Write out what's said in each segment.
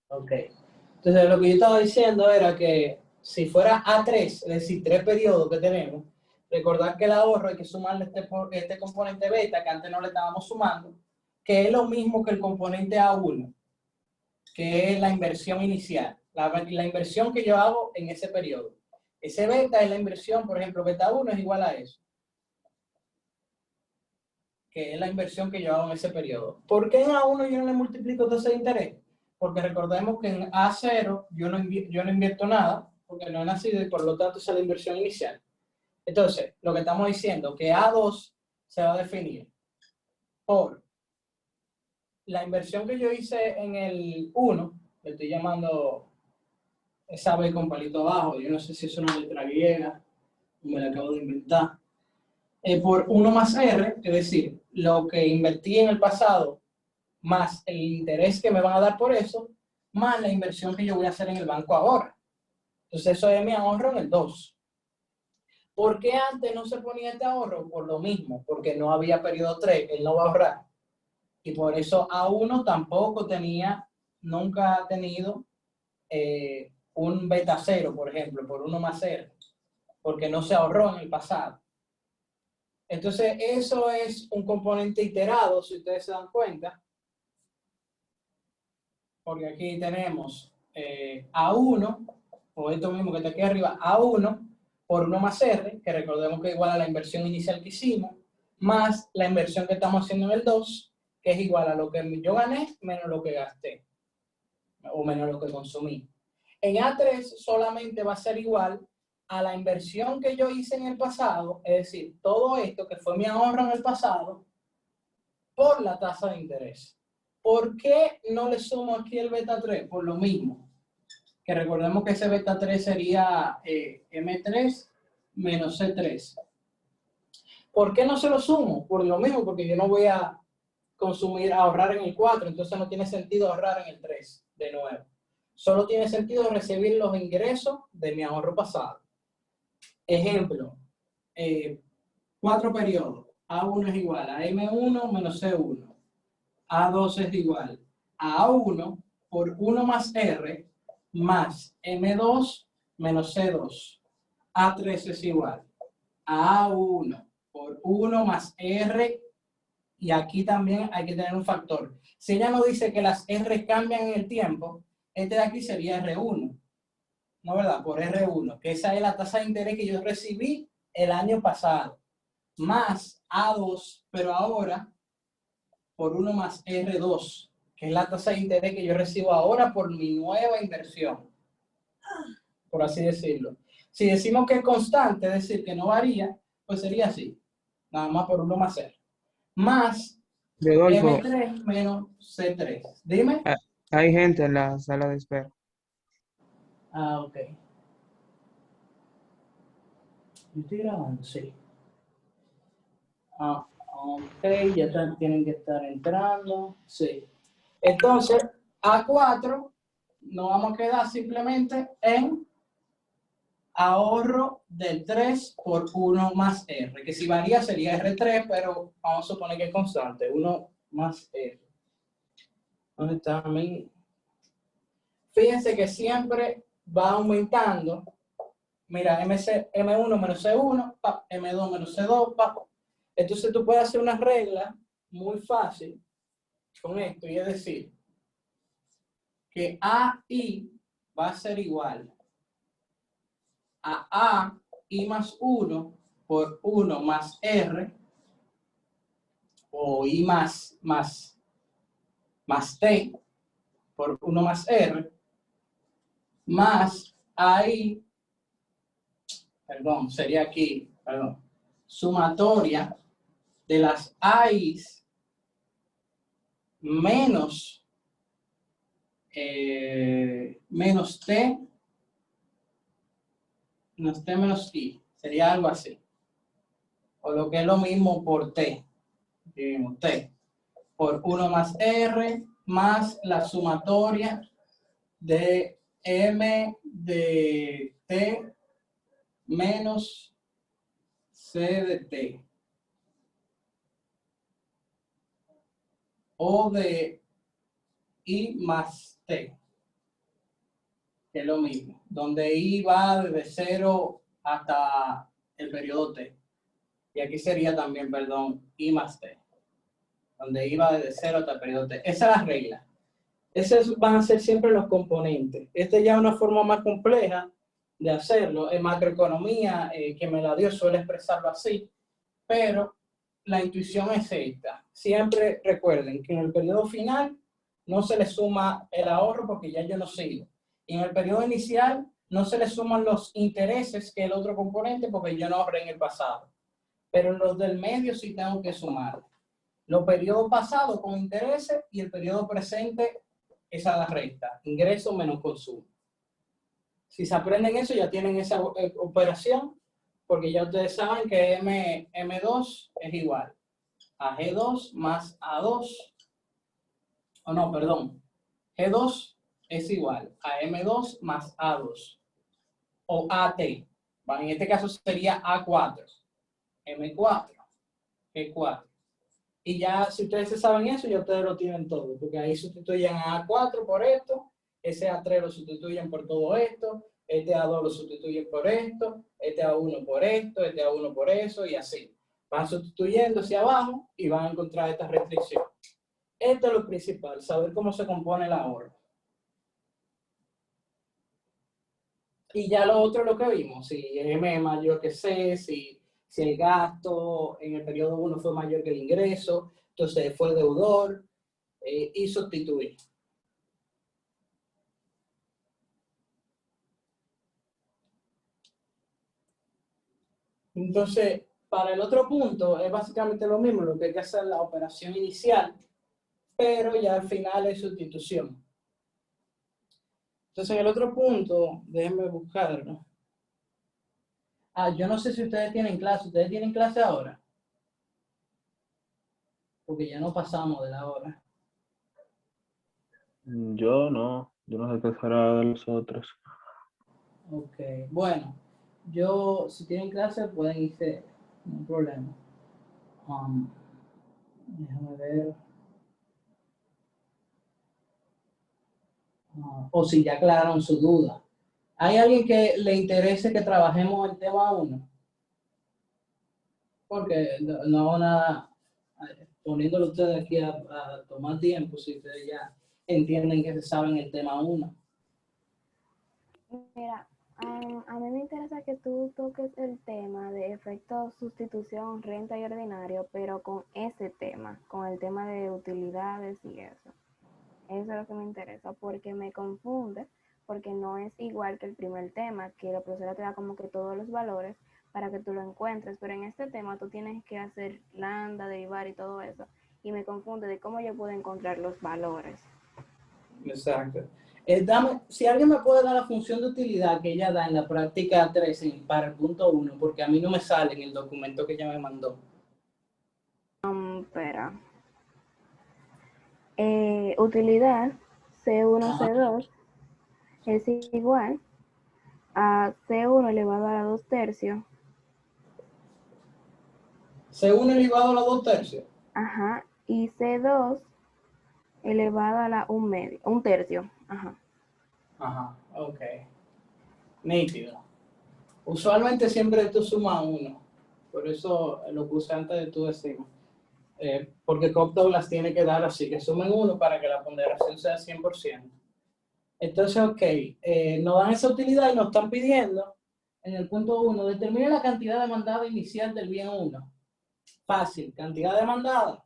Ok. Entonces, lo que yo estaba diciendo era que si fuera A3, es decir, 3 periodos que tenemos, recordar que el ahorro hay que sumarle este componente beta, que antes no le estábamos sumando, que es lo mismo que el componente A1, que es la inversión inicial, la inversión que yo hago en ese periodo. Ese beta es la inversión, por ejemplo, beta 1 es igual a eso, que es la inversión que yo hago en ese periodo. ¿Por qué en A1 yo no le multiplico tasa de interés? Porque recordemos que en A0 yo no invierto nada, porque no he nacido y por lo tanto esa es la inversión inicial. Entonces, lo que estamos diciendo que A2 se va a definir por la inversión que yo hice en el 1, le estoy llamando esa B con palito abajo, yo no sé si es una letra griega, me la acabo de inventar, por 1 más R, es decir, lo que invertí en el pasado más el interés que me van a dar por eso, más la inversión que yo voy a hacer en el banco ahora. Entonces eso es mi ahorro en el 2. ¿Por qué antes no se ponía este ahorro? Por lo mismo, porque no había periodo 3, él no va a ahorrar. Y por eso A1 tampoco tenía, nunca ha tenido un beta 0, por ejemplo, por 1 más 0, porque no se ahorró en el pasado. Entonces eso es un componente iterado, si ustedes se dan cuenta, porque aquí tenemos A1, o esto mismo que está aquí arriba, A1 por 1 más R, que recordemos que es igual a la inversión inicial que hicimos, más la inversión que estamos haciendo en el 2, que es igual a lo que yo gané menos lo que gasté, o menos lo que consumí. En A3 solamente va a ser igual a la inversión que yo hice en el pasado, es decir, todo esto que fue mi ahorro en el pasado, por la tasa de interés. ¿Por qué no le sumo aquí el beta 3? Por lo mismo, que recordemos que ese beta 3 sería M3 menos C3. ¿Por qué no se lo sumo? Por lo mismo, porque yo no voy a ahorrar en el 4, entonces no tiene sentido ahorrar en el 3 de nuevo. Solo tiene sentido recibir los ingresos de mi ahorro pasado. Ejemplo, 4 periodos. A1 es igual a M1 menos C1. A2 es igual a A1 por 1 más R más M2 menos C2. A3 es igual a A1 por 1 más R, y aquí también hay que tener un factor. Si ella nos dice que las R cambian en el tiempo, este de aquí sería R1, ¿no verdad? Por R1, que esa es la tasa de interés que yo recibí el año pasado, más A2, pero ahora por 1 más R2, que es la tasa de interés que yo recibo ahora por mi nueva inversión, por así decirlo. Si decimos que es constante, es decir, que no varía, pues sería así, nada más por 1 más R, más Rodolfo, M3 menos C3. Dime. ah, hay gente en la sala de espera. Ah, ok. ¿Yo estoy grabando? Sí. Ah, ok, ya tienen que estar entrando. Sí. Entonces, A4 nos vamos a quedar simplemente en ahorro del 3 por 1 más R, que si varía sería R3, pero vamos a suponer que es constante, 1 más R. ¿Dónde está mi? Fíjense que siempre va aumentando. Mira, M1 menos C1, M2 menos C2, Entonces tú puedes hacer una regla muy fácil con esto, y es decir, que AI va a ser igual a I más 1 por 1 más R, o I más T por 1 más R, más AI, perdón, sería aquí, perdón, sumatoria de las A's menos, menos T, menos I, sería algo así. O lo que es lo mismo por T, T, por 1 más R, más la sumatoria de M de T menos C de T. O de I más T, que es lo mismo, donde I va desde 0 hasta el periodo T. Y aquí sería también, perdón, I más T, donde I va desde 0 hasta el periodo T. Esa es la regla. Esos van a ser siempre los componentes. Esta ya es una forma más compleja de hacerlo. En macroeconomía, que me la dio, suele expresarlo así, pero la intuición es esta. Siempre recuerden que en el periodo final no se le suma el ahorro porque ya yo no sigo. Y en el periodo inicial no se le suman los intereses, que es el otro componente, porque yo no ahorré en el pasado. Pero en los del medio sí tengo que sumar los periodos pasados con intereses y el periodo presente es a la recta. Ingreso menos consumo. Si se aprenden eso, ya tienen esa operación, porque ya ustedes saben que M2 es igual a G2 más A2, o no, perdón, G2 es igual a M2 más A2, o AT. En este caso sería A4, M4, G4. Y ya, si ustedes se saben eso, ya ustedes lo tienen todo, porque ahí sustituyen a A4 por esto, ese A3 lo sustituyen por todo esto, este A2 lo sustituyen por esto, este A1 por esto, este A1 por eso, y así. Van sustituyendo hacia abajo y van a encontrar esta restricción. Esto es lo principal, saber cómo se compone el ahorro. Y ya lo otro es lo que vimos, si M es mayor que C, si el gasto en el periodo 1 fue mayor que el ingreso, entonces fue deudor y sustituir. Entonces, para el otro punto es básicamente lo mismo, lo que hay que hacer la operación inicial, pero ya al final es sustitución. Entonces, en el otro punto, déjenme buscarlo. Yo no sé si ustedes tienen clase. ¿Ustedes tienen clase ahora? Porque ya no pasamos de la hora. Yo no sé qué será de los otros. Ok, bueno, si tienen clase pueden irse, no hay problema. Déjame ver. O si ya aclararon su duda. ¿Hay alguien que le interese que trabajemos el tema 1? Porque no hago nada poniéndolo ustedes aquí a tomar tiempo, si ustedes ya entienden que se saben el tema 1. Mira, a mí me interesa que tú toques el tema de efecto sustitución, renta y ordinario, pero con ese tema, con el tema de utilidades y eso. Eso es lo que me interesa, porque me confunde, porque no es igual que el primer tema, que la profesora te da como que todos los valores para que tú lo encuentres, pero en este tema tú tienes que hacer lambda, derivar y todo eso, y me confunde de cómo yo puedo encontrar los valores. Exacto. Si alguien me puede dar la función de utilidad que ella da en la práctica 3 para el punto 1, porque a mí no me sale en el documento que ella me mandó. Espera. Utilidad C1, C2 es igual a C1 elevado a la 2 tercios. C1 elevado a la 2 tercios. Ajá. Y C2 elevado a la 1 tercio. Ajá. Ajá, ok. Nítido. Usualmente siempre tú sumas 1. Por eso lo puse antes de tú decirlo. Porque Cobb-Douglas tiene que dar así, que sumen 1 para que la ponderación sea 100%. Entonces, ok, nos dan esa utilidad y nos están pidiendo, en el punto 1, determine la cantidad demandada inicial del bien 1. Fácil, cantidad demandada,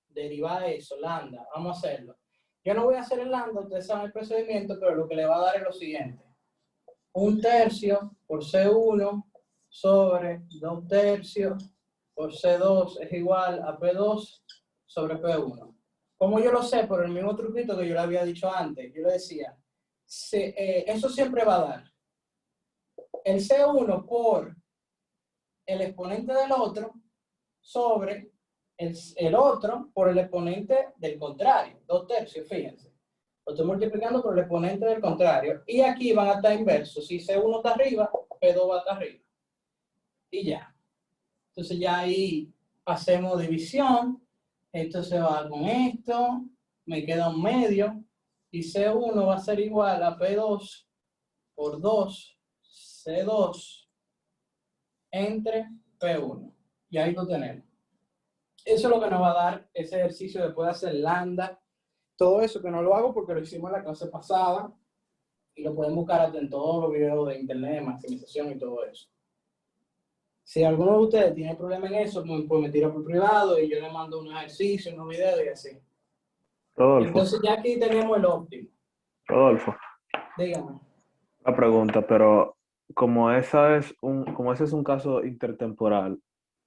derivada de eso, lambda, vamos a hacerlo. Yo no voy a hacer el lambda, ustedes saben el procedimiento, pero lo que le va a dar es lo siguiente. 1 tercio por C1 sobre 2 tercios por C2 es igual a P2 sobre P1. Como yo lo sé, por el mismo truquito que yo le había dicho antes, yo le decía, eso siempre va a dar el C1 por el exponente del otro sobre el otro por el exponente del contrario, 2 tercios, fíjense. Lo estoy multiplicando por el exponente del contrario. Y aquí van a estar inversos. Si C1 está arriba, P2 va a estar arriba. Y ya. Entonces ya ahí hacemos división. Esto se va con esto. me queda un medio, y C1 va a ser igual a P2 por 2, C2 entre P1. Y ahí lo tenemos. Eso es lo que nos va a dar ese ejercicio después de hacer lambda. Todo eso que no lo hago porque lo hicimos en la clase pasada y lo pueden buscar hasta en todos los videos de internet de maximización y todo eso. Si alguno de ustedes tiene problema en eso, pues me tira por privado y yo le mando unos ejercicios, unos videos y así. Rodolfo, Entonces ya aquí tenemos el óptimo. Rodolfo, Dígame. la pregunta, pero como ese es un caso intertemporal,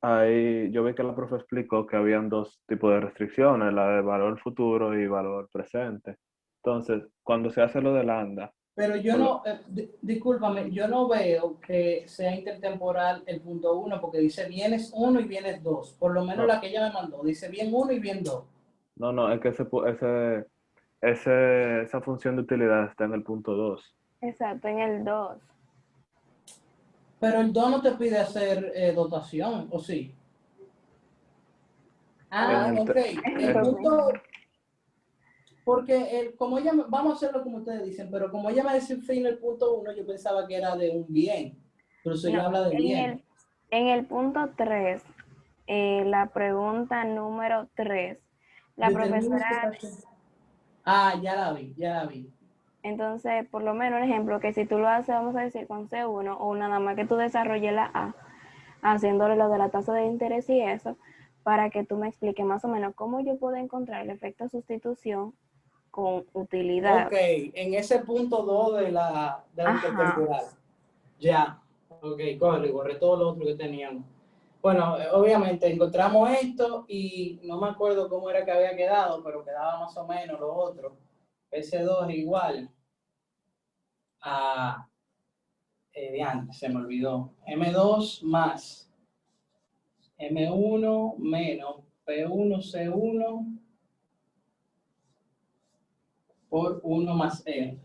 ahí yo vi que la profe explicó que habían dos tipos de restricciones, la de valor futuro y valor presente. Entonces, cuando se hace lo de lambda, Pero yo por lo- no, discúlpame, yo no veo que sea intertemporal el punto 1 porque dice vienes 1 y vienes 2. Por lo menos no, la que ella me mandó, dice bien 1 y bien 2. no, es que esa función de utilidad está en el punto 2. Exacto, en el 2. Pero el 2 no te pide hacer dotación, ¿o sí? Ah, En el, ok. te- El en- punto, porque como ella, vamos a hacerlo como ustedes dicen, pero como ella me define el punto 1, yo pensaba que era de un bien. Pero eso No, ya habla de bien. en el punto 3, la pregunta número 3, la Determina profesora, este caso. Ah, ya la vi. entonces, por lo menos un ejemplo, que si tú lo haces, vamos a decir con C1, o nada más que tú desarrolles la A, haciéndole lo de la tasa de interés y eso, para que tú me expliques más o menos cómo yo puedo encontrar el efecto de sustitución con utilidad. Ok, en ese punto 2 de la Ajá. intertemporal. Ya. Ok, corre todo lo otro que teníamos. Bueno, obviamente encontramos esto y no me acuerdo cómo era que había quedado, pero quedaba más o menos lo otro. S2 igual a, se me olvidó, M2 más M1 menos P1C1 por 1 más R.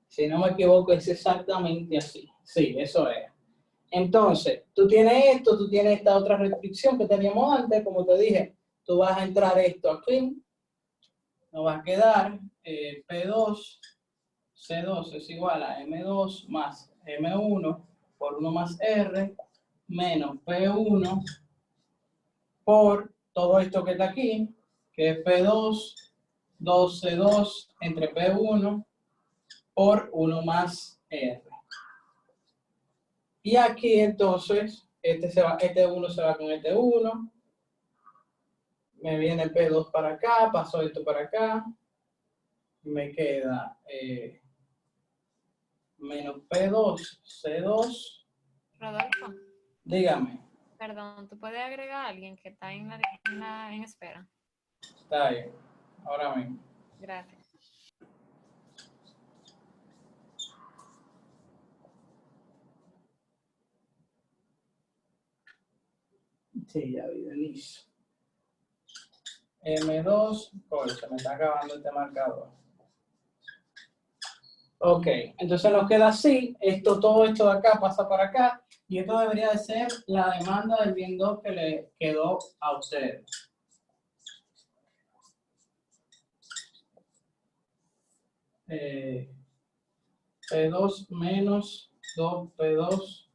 Si no me equivoco, es exactamente así. Sí, eso es. Entonces, tú tienes esto, tú tienes esta otra restricción que teníamos antes, como te dije, tú vas a entrar esto aquí, nos va a quedar P2, C2 es igual a M2 más M1 por 1 más R menos P1 por todo esto que está aquí, que es P2, 2C2 entre P1 por 1 más R. Y aquí entonces, este 1 se va con este 1, me viene P2 para acá, paso esto para acá, me queda menos P2, C2, Rodolfo, dígame, perdón, ¿tú puedes agregar a alguien que está en espera? está bien, ahora mismo. Gracias. Sí, ya vi, Denise. M2, coño, se me está acabando este marcador. Ok, entonces nos queda así, todo esto de acá pasa para acá, y esto debería de ser la demanda del bien 2 que le quedó a ustedes. P2 menos 2P2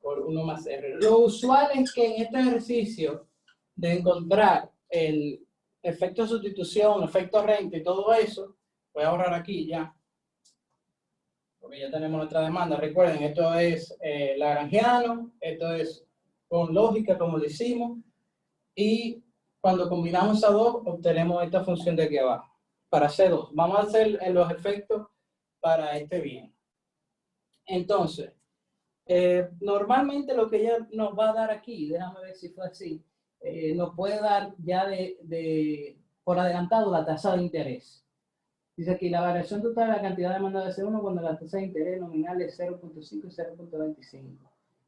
por 1 más R. Lo usual es que en este ejercicio de encontrar el efecto de sustitución, efecto renta y todo eso, voy a ahorrar aquí ya, porque ya tenemos nuestra demanda. Recuerden, esto es lagrangiano, esto es con lógica como lo hicimos, y cuando combinamos a dos, obtenemos esta función de aquí abajo, para C2. Vamos a hacer los efectos para este bien. Entonces, normalmente lo que ella nos va a dar aquí, déjame ver si fue así, nos puede dar ya por adelantado la tasa de interés. Dice aquí, la variación total de la cantidad demandada de C1 cuando la tasa de interés nominal es 0.5 y 0.25.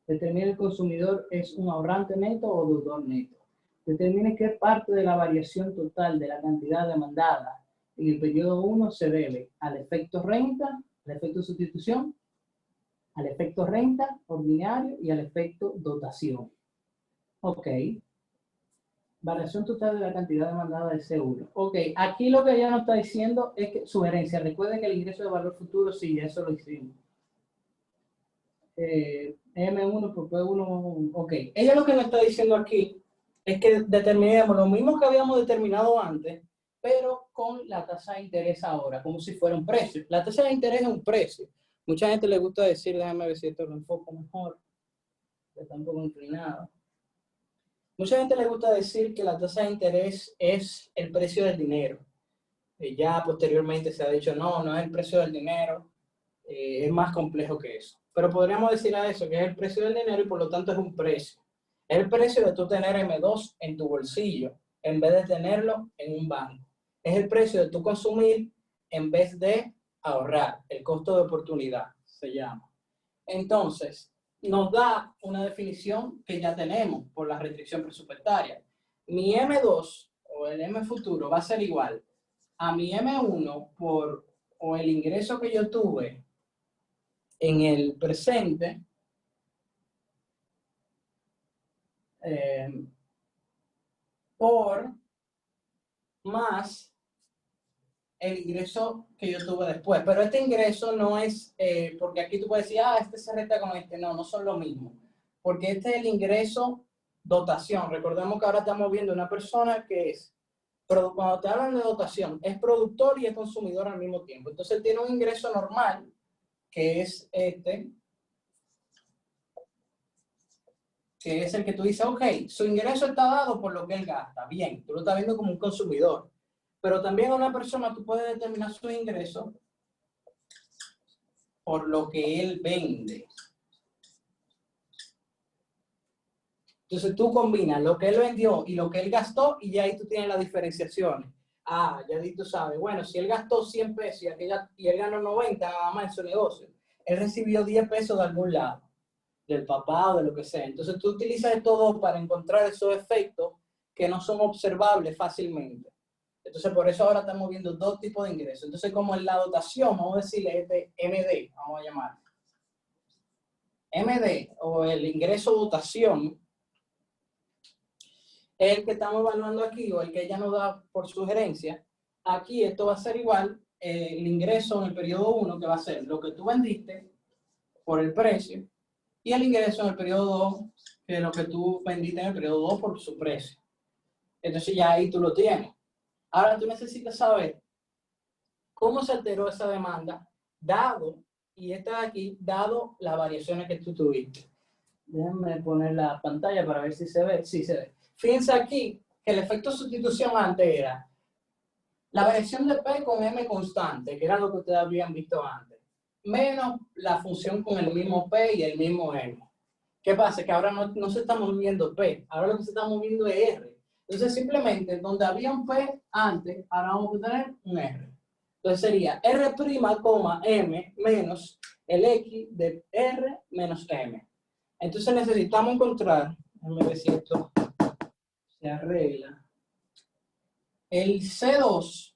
Determine el consumidor es un ahorrante neto o deudor neto. Determine qué parte de la variación total de la cantidad demandada en el periodo 1 se debe al efecto renta, al efecto sustitución, al efecto renta ordinario y al efecto dotación. Ok. Variación total de la cantidad demandada de C1. Ok, aquí lo que ella nos está diciendo es que sugerencia. Recuerden que el ingreso de valor futuro, sí, eso lo hicimos. M1 por P1, ok. Ella lo que nos está diciendo aquí es que determinemos lo mismo que habíamos determinado antes, pero con la tasa de interés ahora, como si fuera un precio. La tasa de interés es un precio. Mucha gente le gusta decir, déjame ver si esto lo enfoco mejor, que está un poco inclinado. Mucha gente le gusta decir que la tasa de interés es el precio del dinero. Ya posteriormente se ha dicho, no, no es el precio del dinero, es más complejo que eso. Pero podríamos decir a eso que es el precio del dinero y por lo tanto es un precio. Es el precio de tú tener M2 en tu bolsillo en vez de tenerlo en un banco. Es el precio de tú consumir en vez de ahorrar. El costo de oportunidad se llama. Entonces, nos da una definición que ya tenemos por la restricción presupuestaria. Mi M2 o el M futuro va a ser igual a mi M1 o el ingreso que yo tuve en el presente por más el ingreso que yo tuve después. Pero este ingreso no es, porque aquí tú puedes decir, este se resta con este. No, no son lo mismo. Porque este es el ingreso dotación. Recordemos que ahora estamos viendo una persona que es, pero cuando te hablan de dotación, es productor y es consumidor al mismo tiempo. Entonces él tiene un ingreso normal, que es este, que es el que tú dices, ok, su ingreso está dado por lo que él gasta. Bien, tú lo estás viendo como un consumidor. Pero también a una persona tú puedes determinar su ingreso por lo que él vende. Entonces tú combinas lo que él vendió y lo que él gastó y ya ahí tú tienes las diferenciaciones. Ya ahí tú sabes, bueno, si él gastó 100 pesos y él ganó 90 nada más en su negocio, él recibió 10 pesos de algún lado, del papá o de lo que sea. Entonces tú utilizas esto dos para encontrar esos efectos que no son observables fácilmente. Entonces, por eso ahora estamos viendo dos tipos de ingresos. Entonces, como en la dotación, vamos a decirle este MD, vamos a llamar. MD, o el ingreso dotación, es el que estamos evaluando aquí, o el que ella nos da por sugerencia. Aquí esto va a ser igual, el ingreso en el periodo 1, que va a ser lo que tú vendiste por el precio, y el ingreso en el periodo 2, que es lo que tú vendiste en el periodo 2 por su precio. Entonces, ya ahí tú lo tienes. Ahora tú necesitas saber cómo se alteró esa demanda, dado, y esta de aquí, dado las variaciones que tú tuviste. Déjenme poner la pantalla para ver si se ve. Sí, se ve. Fíjense aquí que el efecto de sustitución antes era la variación de P con M constante, que era lo que ustedes habían visto antes, menos la función con el mismo P y el mismo M. ¿Qué pasa? Que ahora no se está moviendo P, ahora lo que se está moviendo es R. Entonces, simplemente, donde había un P antes, ahora vamos a tener un R. Entonces, sería R', M menos el X de R menos M. Entonces, necesitamos encontrar, déjame ver si esto se arregla, el C2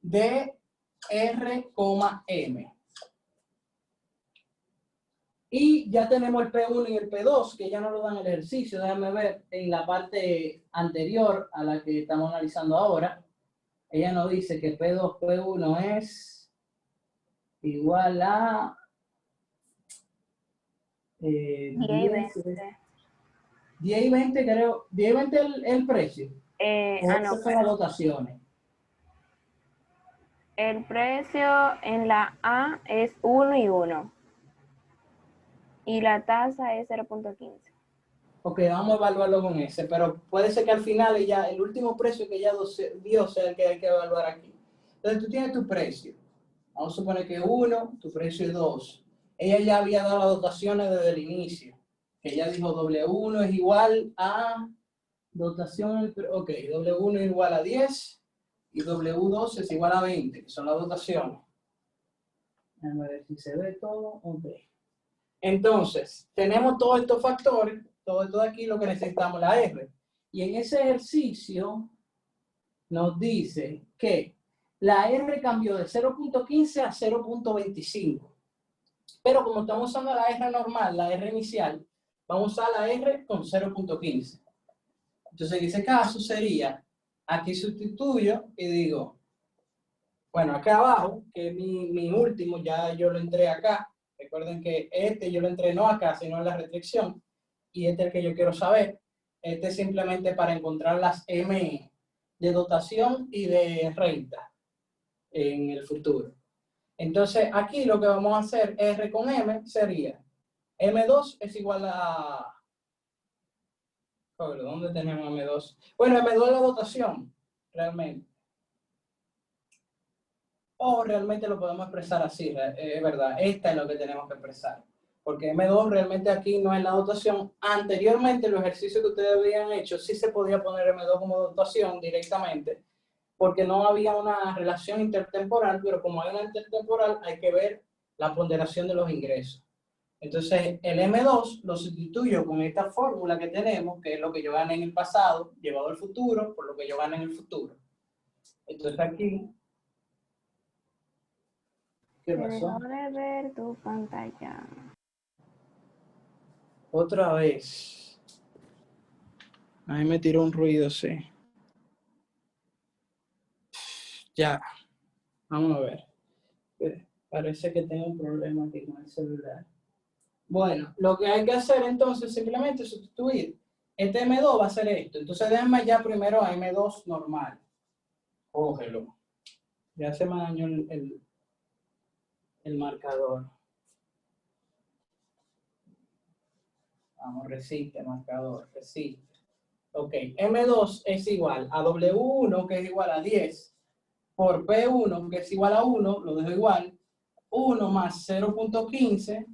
de R, M. Y ya tenemos el P1 y el P2, que ya nos lo dan el ejercicio. Déjame ver en la parte anterior a la que estamos analizando ahora. Ella nos dice que P2, P1 es igual a 10 y 20, creo. 10 y 20 el precio. No, son las dotaciones. El precio en la A es 1 y 1. Y la tasa es 0.15. Ok, vamos a evaluarlo con ese, pero puede ser que al final el último precio que ella dio sea el que hay que evaluar aquí. Entonces tú tienes tu precio. Vamos a suponer que 1, tu precio es 2. Ella ya había dado las dotaciones desde el inicio. Que ella dijo W1 es igual a dotación, ok, W1 es igual a 10 y W2 es igual a 20, que son las dotaciones. Déjame ver si se ve todo. Ok. Entonces, tenemos todos estos factores, todo esto de aquí, lo que necesitamos, la R. Y en ese ejercicio nos dice que la R cambió de 0.15 a 0.25. Pero como estamos usando la R normal, la R inicial, vamos a usar la R con 0.15. Entonces Entonces, en ese caso sería, aquí sustituyo y digo, bueno, acá abajo, que es mi último, ya yo lo entré acá. Recuerden que este yo lo entré no acá, sino en la restricción. Y este es el que yo quiero saber. Este es simplemente para encontrar las M de dotación y de renta en el futuro. Entonces, aquí lo que vamos a hacer, R con M, sería M2 es igual a... ¿Dónde tenemos M2? Bueno, M2 es la dotación, realmente. O realmente lo podemos expresar así, es verdad, esta es lo que tenemos que expresar. Porque M2 realmente aquí no es la dotación. Anteriormente, los ejercicios que ustedes habían hecho, sí se podía poner M2 como dotación directamente, porque no había una relación intertemporal, pero como hay una intertemporal, hay que ver la ponderación de los ingresos. Entonces, el M2 lo sustituyo con esta fórmula que tenemos, que es lo que yo gané en el pasado, llevado al futuro, por lo que yo gané en el futuro. Entonces aquí... ¿Qué Se pasó? dejó de ver tu pantalla. Otra vez. A mí me tiró un ruido, sí. Ya. Vamos a ver. Parece que tengo un problema aquí con el celular. Bueno, lo que hay que hacer entonces simplemente es sustituir. Este M2 va a ser esto. Entonces déjame ya primero a M2 normal. Cógelo. Ya se me dañó el marcador. Vamos, resiste, marcador, resiste. Ok, M2 es igual a W1, que es igual a 10, por P1, que es igual a 1, lo dejo igual, 1 más 0.15,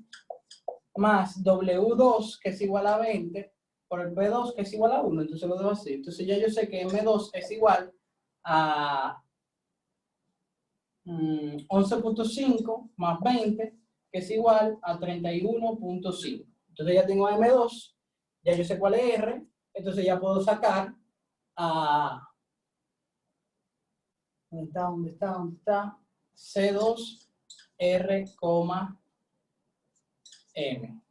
más W2, que es igual a 20, por el P2, que es igual a 1, entonces lo dejo así. Entonces ya yo sé que M2 es igual a 11.5 más 20, que es igual a 31.5. Entonces ya tengo M2, ya yo sé cuál es R, entonces ya puedo sacar a... ¿Dónde está? C2 R, M.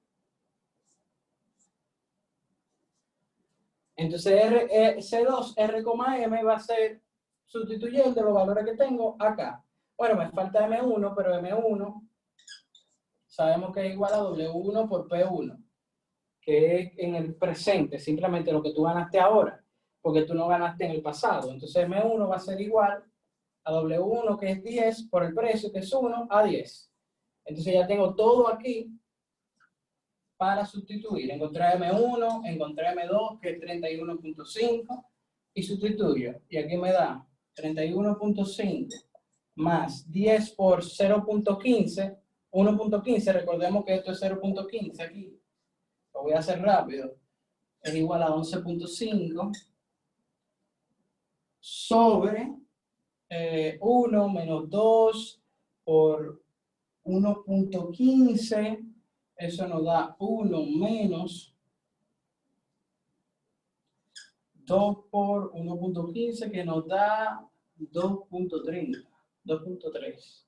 Entonces C2 R, M va a ser sustituyendo los valores que tengo acá. Bueno, me falta M1, pero M1 sabemos que es igual a W1 por P1, que es en el presente, simplemente lo que tú ganaste ahora, porque tú no ganaste en el pasado. Entonces M1 va a ser igual a W1, que es 10, por el precio, que es 1, a 10. Entonces ya tengo todo aquí para sustituir. Encontré M1, encontré M2, que es 31.5, y sustituyo. Y aquí me da 31.5 más 10 por 0.15, 1.15, recordemos que esto es 0.15 aquí. Lo voy a hacer rápido. Es igual a 11.5 sobre 1 menos 2 por 1.15. Eso nos da 1 menos 2 por 1.15, que nos da 2.30, 2.3.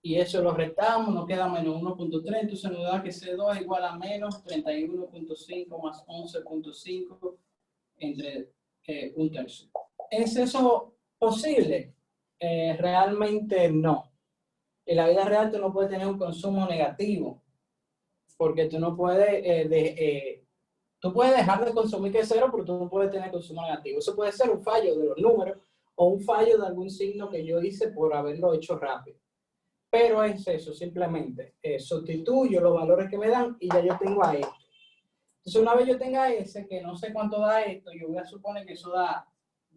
Y eso lo restamos, nos queda menos 1.3, entonces nos da que C2 es igual a menos 31.5 más 11.5 entre un tercio. ¿Es eso posible? Realmente no. En la vida real tú no puedes tener un consumo negativo, porque tú no puedes, tú puedes dejar de consumir que es cero, pero tú no puedes tener consumo negativo. Eso puede ser un fallo de los números o un fallo de algún signo que yo hice por haberlo hecho rápido. Pero es eso, simplemente sustituyo los valores que me dan y ya yo tengo a esto. Entonces una vez yo tenga ese, que no sé cuánto da esto, yo voy a suponer que eso da,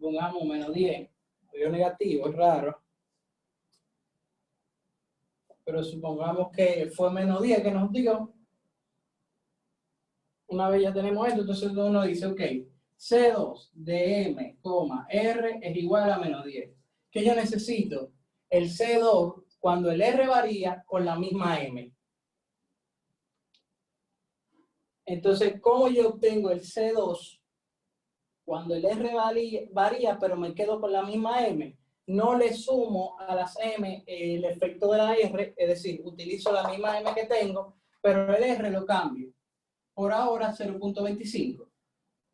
pongamos, menos 10. Yo negativo, es raro. Pero supongamos que fue menos 10 que nos dio. Una vez ya tenemos esto, entonces uno dice, ok, C2 de M, R es igual a menos 10. ¿Qué yo necesito? El C2 cuando el R varía con la misma M. Entonces, ¿cómo yo obtengo el C2 cuando el R varía, pero me quedo con la misma M? No le sumo a las M el efecto de la R, es decir, utilizo la misma M que tengo, pero el R lo cambio. Por ahora 0.25.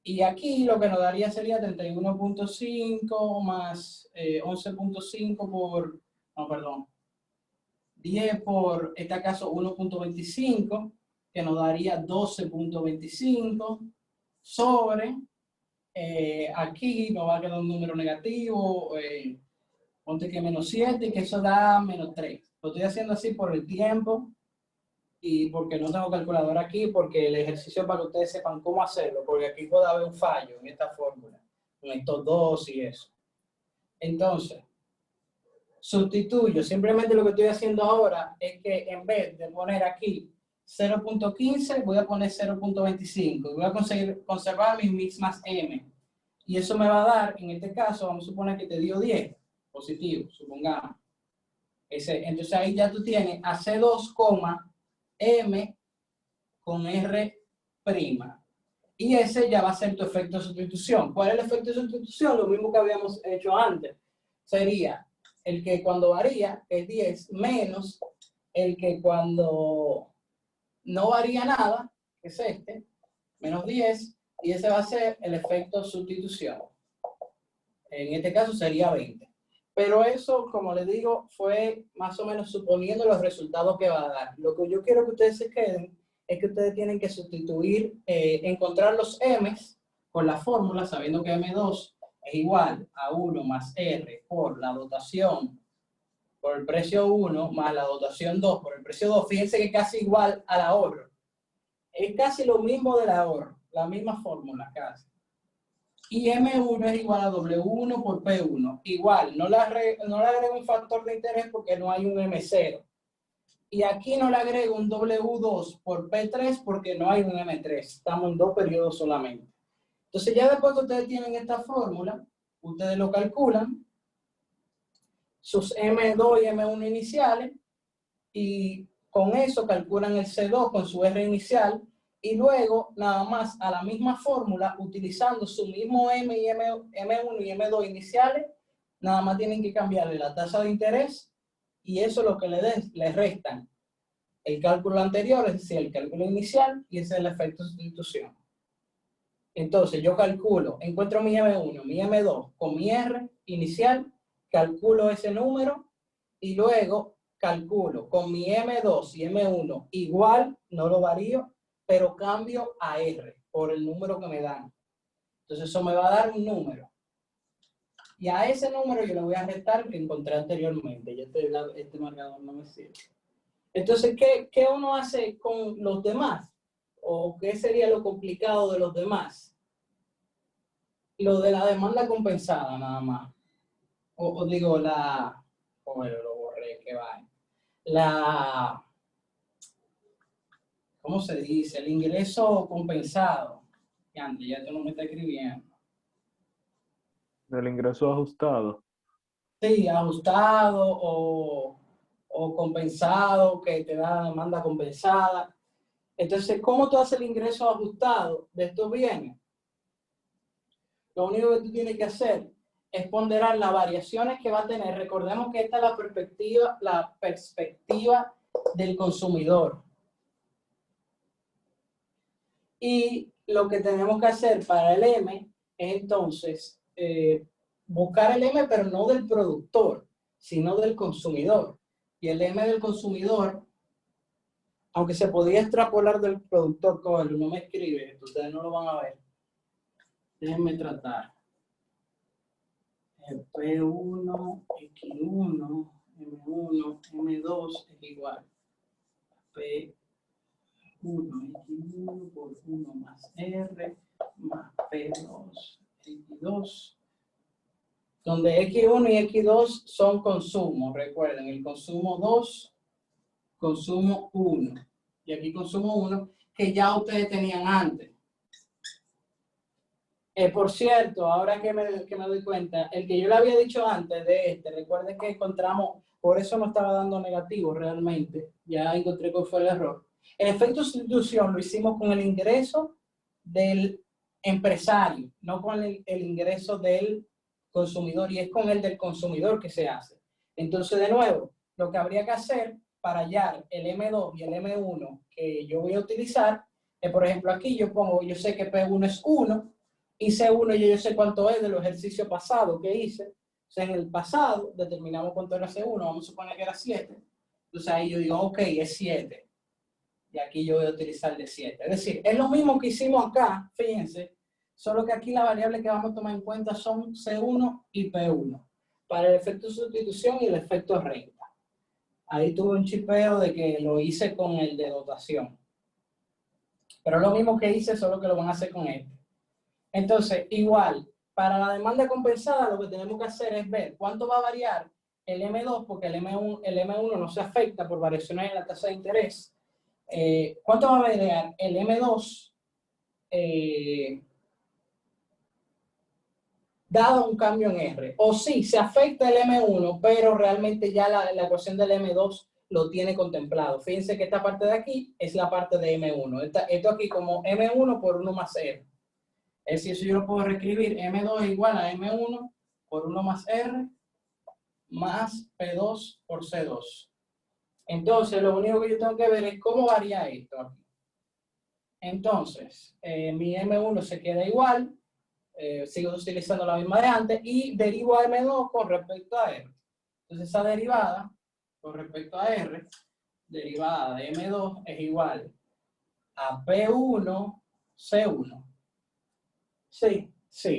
Y aquí lo que nos daría sería 31.5 más 11.5 por, no, perdón, 10 por, en este caso, 1.25, que nos daría 12.25 sobre, aquí nos va a quedar un número negativo, ponte que menos 7, que eso da menos 3. Lo estoy haciendo así por el tiempo y porque no tengo calculadora aquí, porque el ejercicio es para que ustedes sepan cómo hacerlo, porque aquí puede haber un fallo en esta fórmula, con estos dos y eso. Entonces, sustituyo, simplemente lo que estoy haciendo ahora es que en vez de poner aquí 0.15, voy a poner 0.25 y voy a conservar mis mix más m. Y eso me va a dar, en este caso, vamos a suponer que te dio 10, positivo, supongamos. Entonces ahí ya tú tienes AC2, M con R'. Y ese ya va a ser tu efecto de sustitución. ¿Cuál es el efecto de sustitución? Lo mismo que habíamos hecho antes. Sería el que cuando varía es 10 menos el que cuando no varía nada, que es este, menos 10, y ese va a ser el efecto de sustitución. En este caso sería 20. Pero eso, como les digo, fue más o menos suponiendo los resultados que va a dar. Lo que yo quiero que ustedes se queden es que ustedes tienen que sustituir, encontrar los m's con la fórmula, sabiendo que m2 es igual a 1 más r por la dotación por el precio 1 más la dotación 2 por el precio 2. Fíjense que es casi igual al ahorro. Es casi lo mismo del ahorro, la misma fórmula casi. Y M1 es igual a W1 por P1. Igual, no le agrego un factor de interés porque no hay un M0. Y aquí no le agrego un W2 por P3 porque no hay un M3. Estamos en 2 periodos solamente. Entonces ya después que ustedes tienen esta fórmula, ustedes lo calculan, sus M2 y M1 iniciales, y con eso calculan el C2 con su R inicial, y luego nada más a la misma fórmula, utilizando su mismo M1 y M2 iniciales, nada más tienen que cambiarle la tasa de interés, y eso es lo que le restan el cálculo anterior, es decir, el cálculo inicial, y ese es el efecto de sustitución. Entonces yo calculo, encuentro mi M1, mi M2 con mi R inicial, calculo ese número, y luego calculo con mi M2 y M1 igual, no lo varío, pero cambio a R por el número que me dan. Entonces eso me va a dar un número. Y a ese número yo le voy a restar que encontré anteriormente. Ya este marcador no me sirve. Entonces, ¿qué uno hace con los demás? ¿O qué sería lo complicado de los demás? Lo de la demanda compensada nada más. O digo, bueno, lo borré, que va. ¿Cómo se dice? El ingreso compensado. Ya tú no me estás escribiendo. Del ingreso ajustado. Sí, ajustado o compensado, que te da demanda compensada. Entonces, ¿cómo tú haces el ingreso ajustado de estos bienes? Lo único que tú tienes que hacer es ponderar las variaciones que va a tener. Recordemos que esta es la perspectiva del consumidor. Y lo que tenemos que hacer para el M es entonces buscar el M, pero no del productor, sino del consumidor. Y el M del consumidor, aunque se podía extrapolar del productor, no me escribe, esto ustedes no lo van a ver. Déjenme tratar. P1, X1, M1, M2 es igual a P1, X1 por 1 más R más P2, X2, donde X1 y X2 son consumos, recuerden, el consumo 2, consumo 1, y aquí consumo 1, que ya ustedes tenían antes. Por cierto, ahora que me doy cuenta, el que yo le había dicho antes de recuerden que encontramos, por eso no estaba dando negativo realmente, ya encontré cuál fue el error. El efecto de sustitución lo hicimos con el ingreso del empresario, no con el ingreso del consumidor, y es con el del consumidor que se hace. Entonces, de nuevo, lo que habría que hacer para hallar el M2 y el M1 que yo voy a utilizar, es, por ejemplo, aquí yo sé que P1 es 1, Y C1 yo sé cuánto es de los ejercicios pasados que hice. O sea, en el pasado determinamos cuánto era C1, vamos a suponer que era 7. Entonces ahí yo digo, ok, es 7. Y aquí yo voy a utilizar el de 7. Es decir, es lo mismo que hicimos acá, fíjense, solo que aquí la variable que vamos a tomar en cuenta son C1 y P1, para el efecto de sustitución y el efecto renta. Ahí tuve un chipeo de que lo hice con el de dotación. Pero es lo mismo que hice, solo que lo van a hacer con este. Entonces, igual, para la demanda compensada lo que tenemos que hacer es ver cuánto va a variar el M2, porque el M1 no se afecta por variaciones en la tasa de interés. ¿Cuánto va a variar el M2 dado un cambio en R? O sí, se afecta el M1, pero realmente ya la ecuación del M2 lo tiene contemplado. Fíjense que esta parte de aquí es la parte de M1. Esto aquí como M1 por 1 más R. Es decir, eso yo lo puedo reescribir. M2 es igual a M1 por 1 más R más P2 por C2. Entonces, lo único que yo tengo que ver es cómo varía esto aquí. Entonces, mi M1 se queda igual, sigo utilizando la misma de antes, y derivo a M2 con respecto a R. Entonces, esa derivada con respecto a R, derivada de M2 es igual a P1 C1. Sí,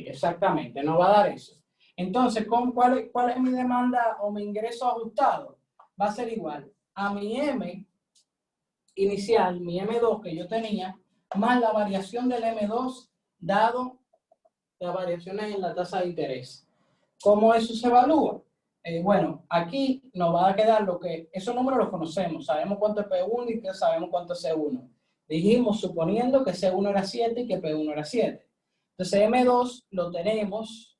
exactamente, nos va a dar eso. Entonces, ¿cuál es mi demanda o mi ingreso ajustado? Va a ser igual a mi M inicial, mi M2 que yo tenía, más la variación del M2 dado las variaciones en la tasa de interés. ¿Cómo eso se evalúa? Bueno, aquí nos va a quedar lo que, esos números los conocemos, sabemos cuánto es P1 y que sabemos cuánto es C1. Dijimos, suponiendo que C1 era 7 y que P1 era 7. Entonces M2 lo tenemos,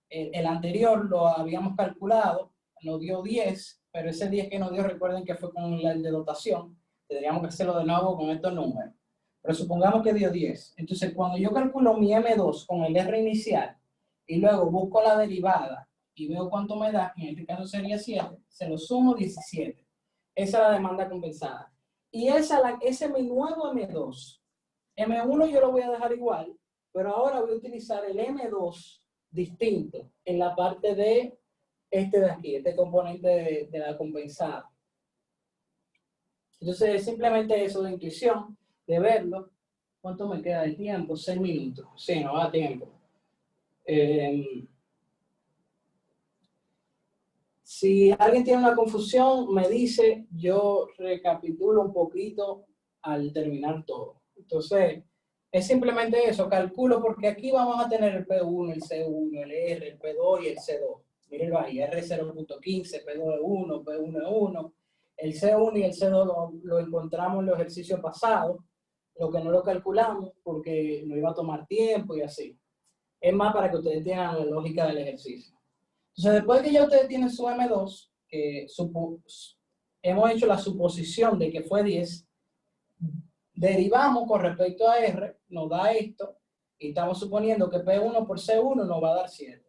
el anterior lo habíamos calculado, nos dio 10, pero ese 10 que nos dio, recuerden que fue con el de dotación, tendríamos que hacerlo de nuevo con estos números. Pero supongamos que dio 10. Entonces cuando yo calculo mi M2 con el R inicial y luego busco la derivada y veo cuánto me da, en este caso sería 7, se lo sumo 17. Esa es la demanda compensada. Y ese es mi nuevo M2. M1 yo lo voy a dejar igual, pero ahora voy a utilizar el M2 distinto en la parte de este de aquí, este componente de la compensada. Entonces es simplemente eso de intuición, de verlo. ¿Cuánto me queda de tiempo? 6 minutos. Sí, no da tiempo. Si alguien tiene una confusión, me dice, yo recapitulo un poquito al terminar todo. Entonces, es simplemente eso, calculo, porque aquí vamos a tener el P1, el C1, el R, el P2 y el C2. Mírenlo ahí, R0.15, P2 es 1, P1 es 1. El C1 y el C2 lo encontramos en los ejercicios pasados, lo que no lo calculamos porque nos iba a tomar tiempo y así. Es más para que ustedes tengan la lógica del ejercicio. Entonces, después que ya ustedes tienen su M2, que hemos hecho la suposición de que fue 10, derivamos con respecto a R, nos da esto, y estamos suponiendo que P1 por C1 nos va a dar 7.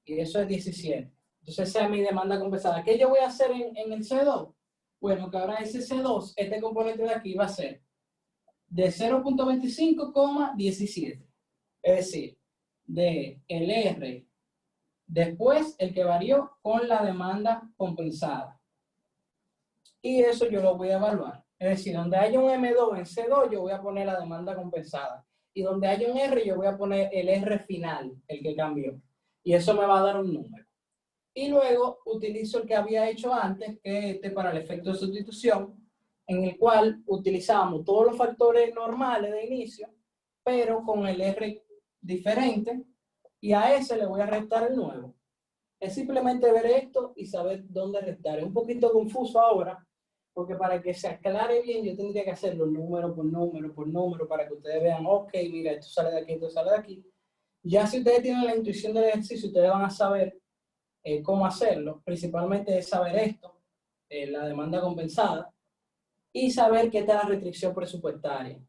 Y eso es 17. Entonces, esa es mi demanda compensada. ¿Qué yo voy a hacer en el C2? Bueno, que ahora ese C2, este componente de aquí va a ser de 0.25,17. Es decir, de el R, después el que varió con la demanda compensada. Y eso yo lo voy a evaluar. Es decir, donde haya un M2 en C2, yo voy a poner la demanda compensada. Y donde haya un R, yo voy a poner el R final, el que cambió. Y eso me va a dar un número. Y luego utilizo el que había hecho antes, que es para el efecto de sustitución, en el cual utilizábamos todos los factores normales de inicio, pero con el R diferente, y a ese le voy a restar el nuevo. Es simplemente ver esto y saber dónde restar. Es un poquito confuso ahora, porque para que se aclare bien, yo tendría que hacerlo número por número por número, para que ustedes vean, ok, mira, esto sale de aquí, esto sale de aquí. Ya si ustedes tienen la intuición del ejercicio, ustedes van a saber cómo hacerlo. Principalmente es saber esto, la demanda compensada, y saber qué está la restricción presupuestaria,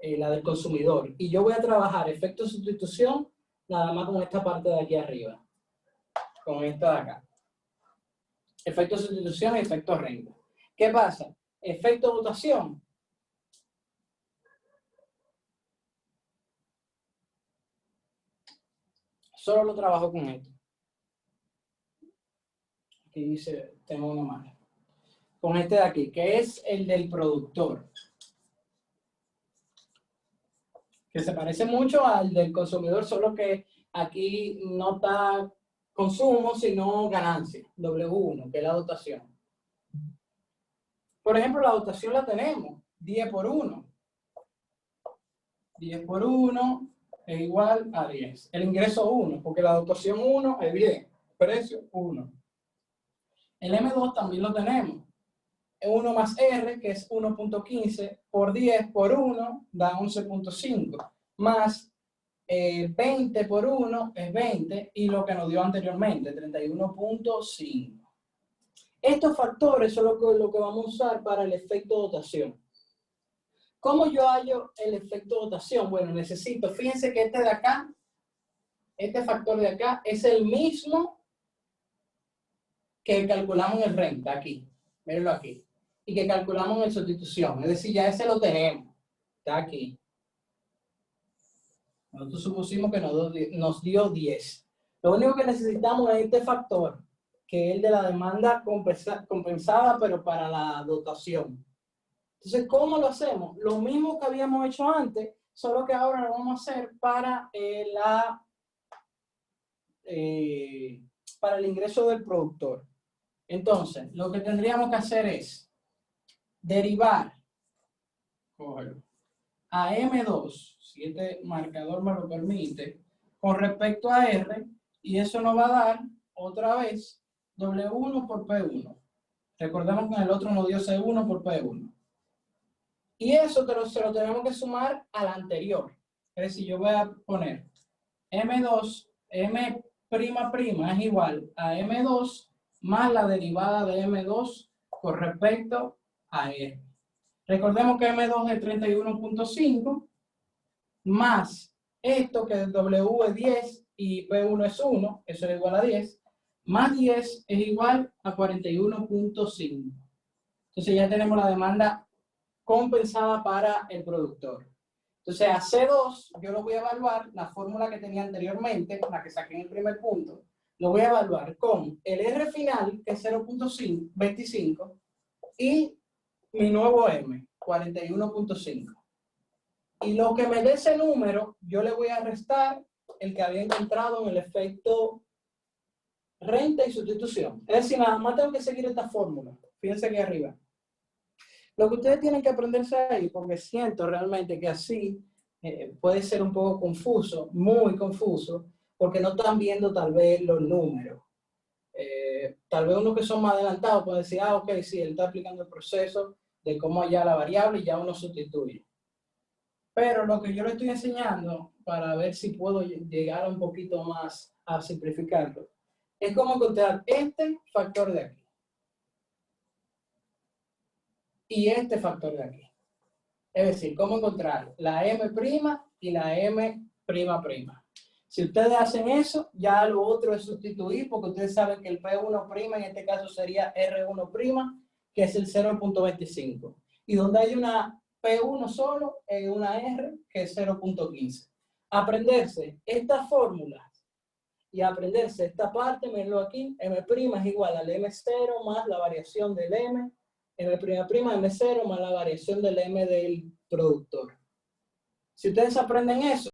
la del consumidor. Y yo voy a trabajar efecto de sustitución nada más con esta parte de aquí arriba, con esta de acá. Efecto de sustitución y efecto renta. ¿Qué pasa? Efecto dotación. Solo lo trabajo con esto. Aquí dice, tengo uno más. Con este de aquí, que es el del productor. Que se parece mucho al del consumidor, solo que aquí no está consumo, sino ganancia. W1, que es la dotación. Por ejemplo, la dotación la tenemos, 10 por 1. 10 por 1 es igual a 10. El ingreso 1, porque la dotación 1 es 10. Precio 1. El M2 también lo tenemos. 1 más R, que es 1.15 por 10 por 1, da 11.5. Más 20 por 1 es 20, y lo que nos dio anteriormente, 31.5. Estos factores son lo que vamos a usar para el efecto dotación. ¿Cómo yo hallo el efecto dotación? Bueno, necesito, fíjense que este de acá, este factor de acá, es el mismo que calculamos en el renta, aquí. Mírenlo aquí. Y que calculamos en sustitución. Es decir, ya ese lo tenemos. Está aquí. Nosotros supusimos que nos dio 10. Lo único que necesitamos es este factor, que es el de la demanda compensada, pero para la dotación. Entonces, ¿cómo lo hacemos? Lo mismo que habíamos hecho antes, solo que ahora lo vamos a hacer para el ingreso del productor. Entonces, lo que tendríamos que hacer es derivar a M2, si este marcador me lo permite, con respecto a R, y eso nos va a dar, otra vez, W1 por P1. Recordemos que en el otro nos dio C1 por P1. Y eso se lo tenemos que sumar al anterior. Es decir, yo voy a poner M2, M' es igual a M2 más la derivada de M2 con respecto a R. Recordemos que M2 es 31.5 más esto que W es 10 y P1 es 1, eso es igual a 10, más 10 es igual a 41.5. Entonces ya tenemos la demanda compensada para el productor. Entonces a C2 yo lo voy a evaluar, la fórmula que tenía anteriormente, la que saqué en el primer punto, lo voy a evaluar con el R final, que es 0.25, y mi nuevo M, 41.5. Y lo que me dé ese número, yo le voy a restar el que había encontrado en el efecto renta y sustitución. Es decir, nada más tengo que seguir esta fórmula. Fíjense aquí arriba. Lo que ustedes tienen que aprenderse ahí, porque siento realmente que así puede ser un poco confuso, muy confuso, porque no están viendo tal vez los números. Tal vez unos que son más adelantados pueden decir, ah, ok, sí, él está aplicando el proceso de cómo hallar la variable y ya uno sustituye. Pero lo que yo le estoy enseñando, para ver si puedo llegar un poquito más a simplificarlo, es cómo encontrar este factor de aquí. Y este factor de aquí. Es decir, cómo encontrar la M' y la M''. Si ustedes hacen eso, ya lo otro es sustituir, porque ustedes saben que el P1' en este caso sería R1', que es el 0.25. Y donde hay una P1 solo, en una R, que es 0.15. Aprenderse estas fórmulas y aprenderse esta parte, mirenlo aquí, M' es igual al M0 más la variación del M, M', M0 más la variación del M del productor. Si ustedes aprenden eso,